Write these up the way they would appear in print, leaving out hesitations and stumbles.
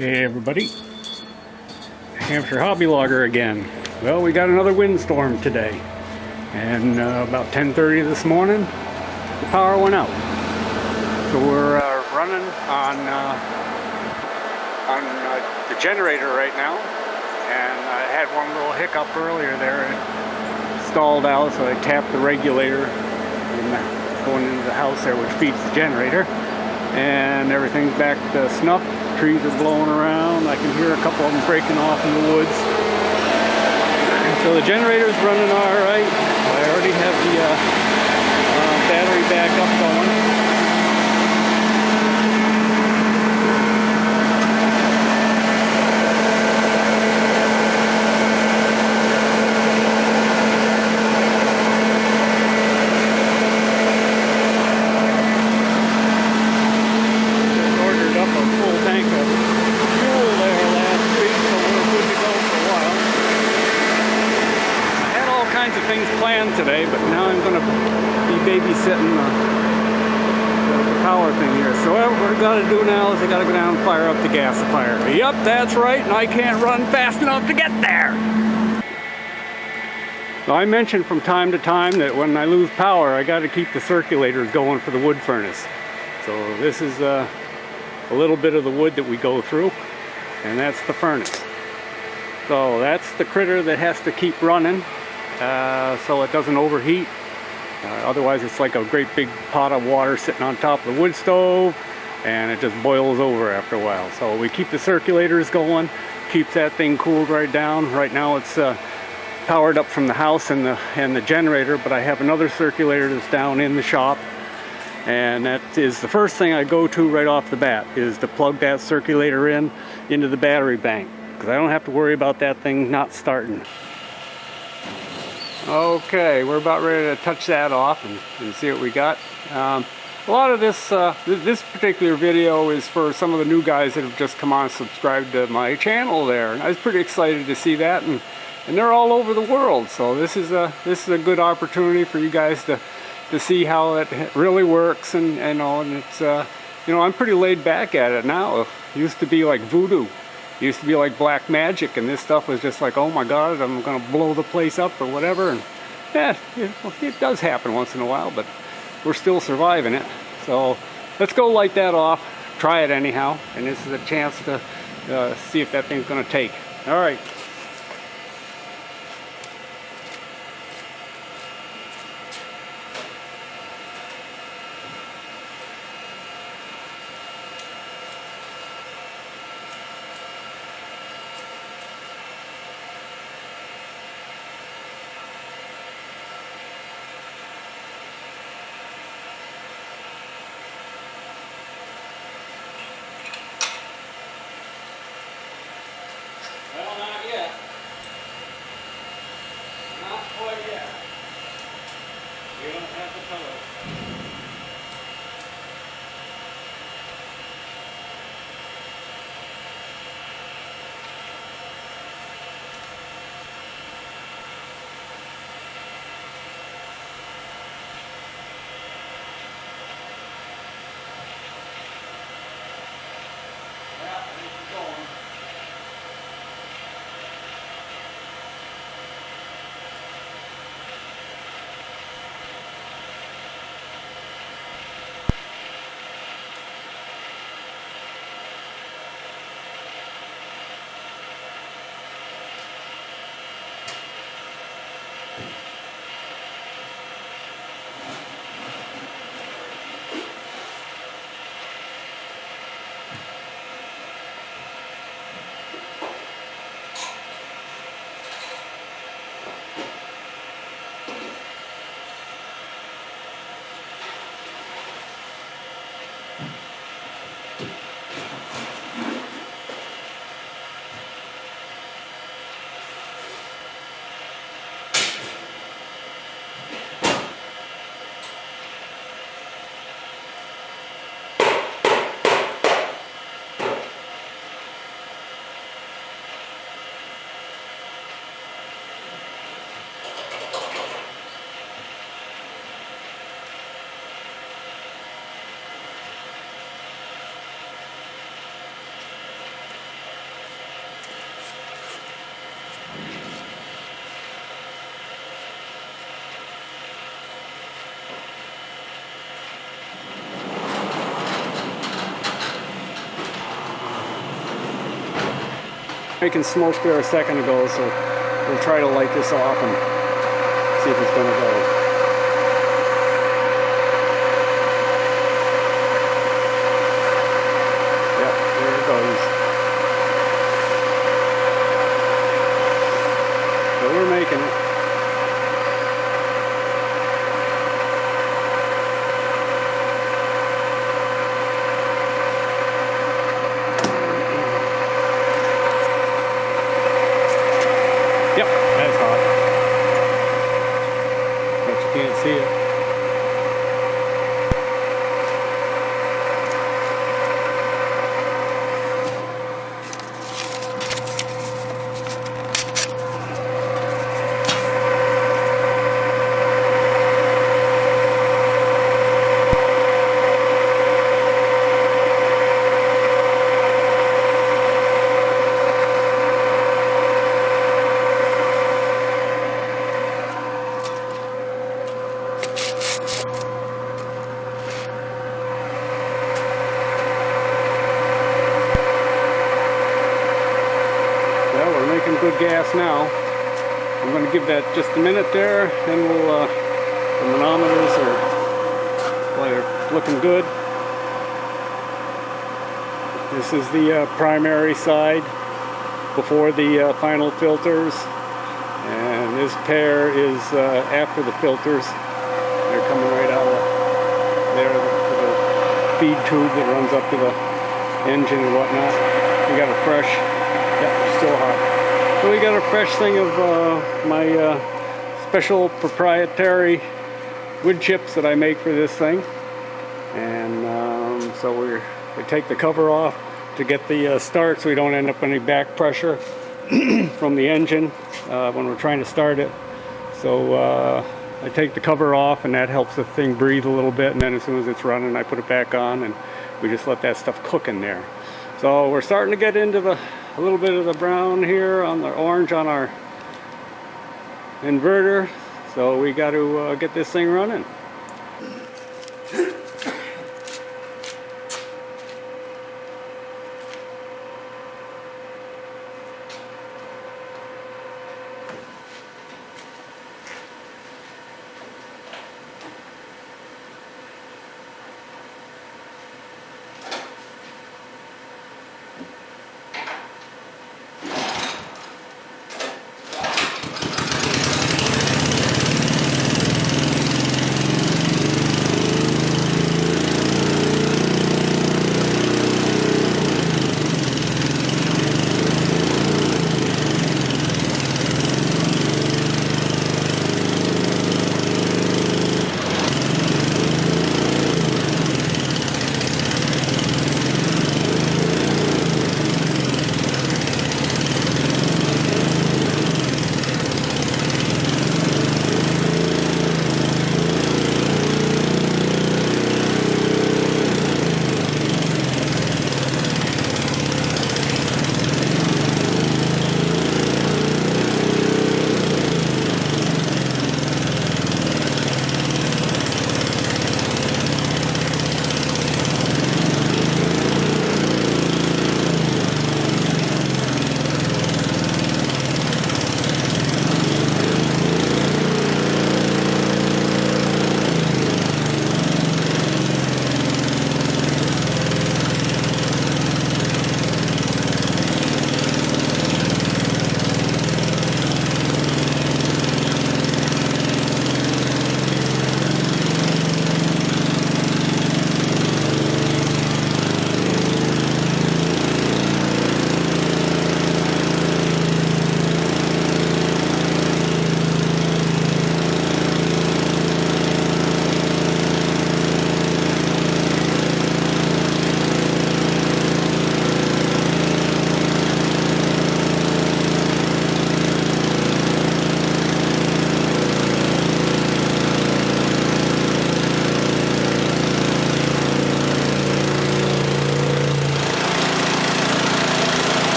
Hey everybody, Hampshire Hobby Logger again. Well, we got another windstorm today, and about 10:30 this morning, the power went out. So we're running on the generator right now, and I had one little hiccup earlier there. It stalled out, so I tapped the regulator going into the house there, which feeds the generator, and everything's back to snuff. Trees are blowing around. I can hear a couple of them breaking off in the woods. And so the generator's running all right. I already have the battery backup going. Things planned today, but now I'm going to be babysitting the power thing here. So what we're going to do now is I got to go down and fire up the gasifier. Yep, that's right, and I can't run fast enough to get there. So I mentioned from time to time that when I lose power, I got to keep the circulators going for the wood furnace. So this is a little bit of the wood that we go through, and that's the furnace. So that's the critter that has to keep running. So it doesn't overheat. Otherwise it's like a great big pot of water sitting on top of the wood stove, and it just boils over after a while. So we keep the circulators going, keeps that thing cooled right down. Right now it's powered up from the house and the generator, but I have another circulator that's down in the shop, and that is the first thing I go to right off the bat, is to plug that circulator into the battery bank, because I don't have to worry about that thing not starting. Okay, we're about ready to touch that off and see what we got. A lot of this this particular video is for some of the new guys that have just come on and subscribed to my channel there. And I was pretty excited to see that, and they're all over the world. So this is a good opportunity for you guys to see how it really works, and it's you know, I'm pretty laid back at it now. It used to be like voodoo. It used to be like black magic, and this stuff was just like, oh my god, I'm gonna blow the place up or whatever. And yeah, it does happen once in a while, but we're still surviving it. So let's go light that off, try it anyhow, and this is a chance to see if that thing's gonna take. All right. Well, not yet. Not quite yet. We don't have the color. Yeah, I think it's going. Making smoke there a second ago, so we'll try to light this off and see if it's going to go. Yep, there it goes. So we're making it. Yep, that's hot. But you can't see it. Well, we're making good gas now. I'm going to give that just a minute there, then we'll, the manometers are looking good. This is the primary side before the final filters, and this pair is after the filters. They're coming right out of there, the feed tube that runs up to the engine and whatnot. We got a fresh, yeah, still hot. So we got a fresh thing of my special proprietary wood chips that I make for this thing, and so we take the cover off to get the start, so we don't end up any back pressure from the engine when we're trying to start it. So I take the cover off, and that helps the thing breathe a little bit, and then as soon as it's running I put it back on, and we just let that stuff cook in there. So we're starting to get into a little bit of the brown here on the orange on our inverter, so we got to get this thing running.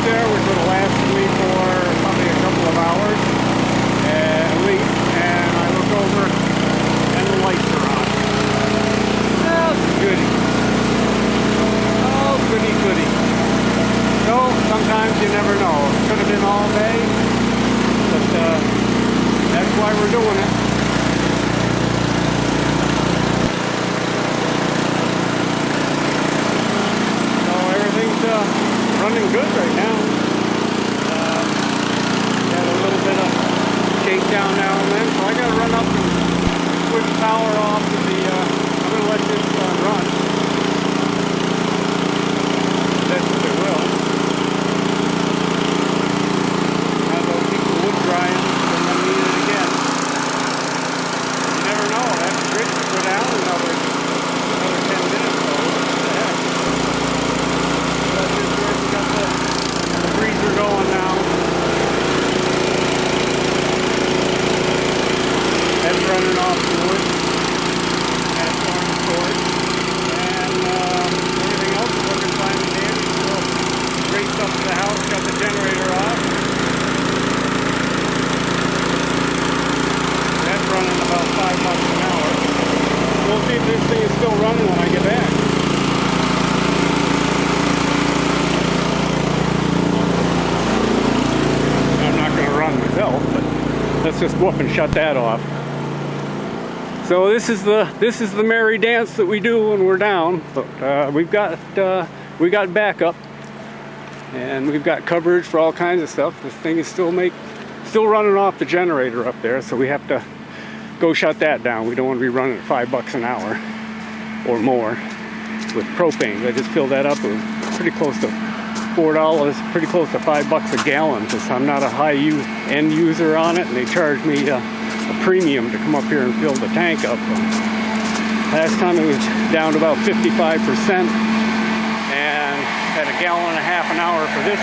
there, which would have lasted me for probably a couple of hours at least, and I look over and the lights are on. Oh, goody. Oh, goody, goody. So, sometimes you never know. It could have been all day, but that's why we're doing it. So, everything's running good right now. Got a little bit of shakedown now and then, so I gotta run up and switch power off to the, I'm gonna let this run. That's what it will. Now they'll keep the wood drying and then need it again. You never know, that bridge could go down another 10 minutes though. What the heck? That's just where we got the freezer going now. That's running off the wood. That's going storage. And everything else is looking fine and dandy. So raced up to the house, got the generator off. That's running about $5 an hour. We'll see if this thing is still running when I get back. I'm not going to run myself, but let's just whoop and shut that off. So this is the merry dance that we do when we're down. But we got backup, and we've got coverage for all kinds of stuff. This thing is still running off the generator up there, so we have to go shut that down. We don't want to be running at $5 an hour or more with propane. I just filled that up. It was pretty close to $4, pretty close to $5 a gallon, because I'm not a high end user on it, and they charge me a premium to come up here and fill the tank up. Last time it was down to about 55%, and at $1.5 gallons an hour for this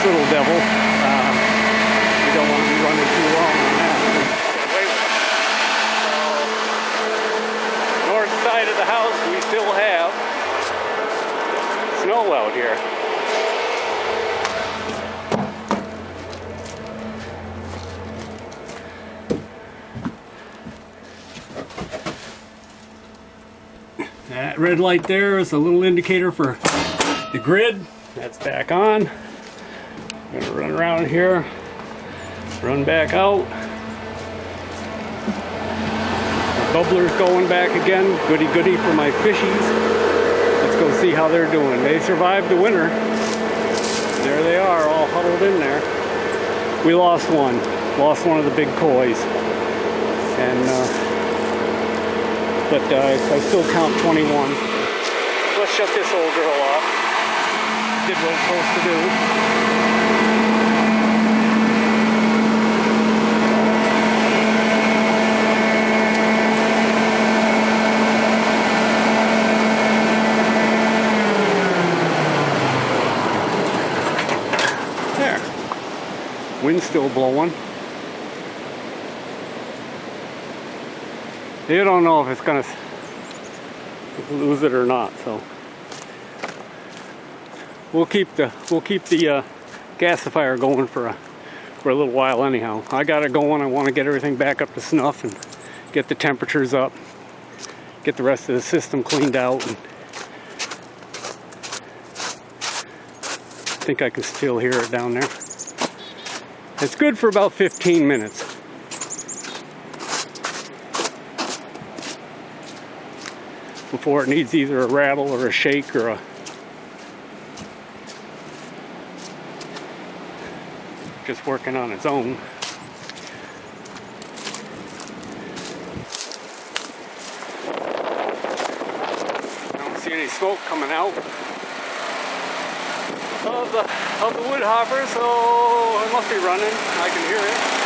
little devil. We don't want to be running too long on that. North side of the house, we still have snow out here. That red light there is a little indicator for the grid. That's back on. I'm gonna run around here, run back out. The bubbler's going back again. Goody goody for my fishies. Let's go see how they're doing. They survived the winter. There they are, all huddled in there. We lost one of the big kois, and but I still count 21. Let's shut this old girl off. Did what it's supposed to do. There. Wind's still blowing. You don't know if it's gonna lose it or not, so we'll keep the gasifier going for a little while anyhow. I got it going. I want to get everything back up to snuff and get the temperatures up, get the rest of the system cleaned out. And I think I can still hear it down there. It's good for about 15 minutes. Before it needs either a rattle or a shake or a just working on its own. I don't see any smoke coming out of the wood hopper, so it must be running. I can hear it.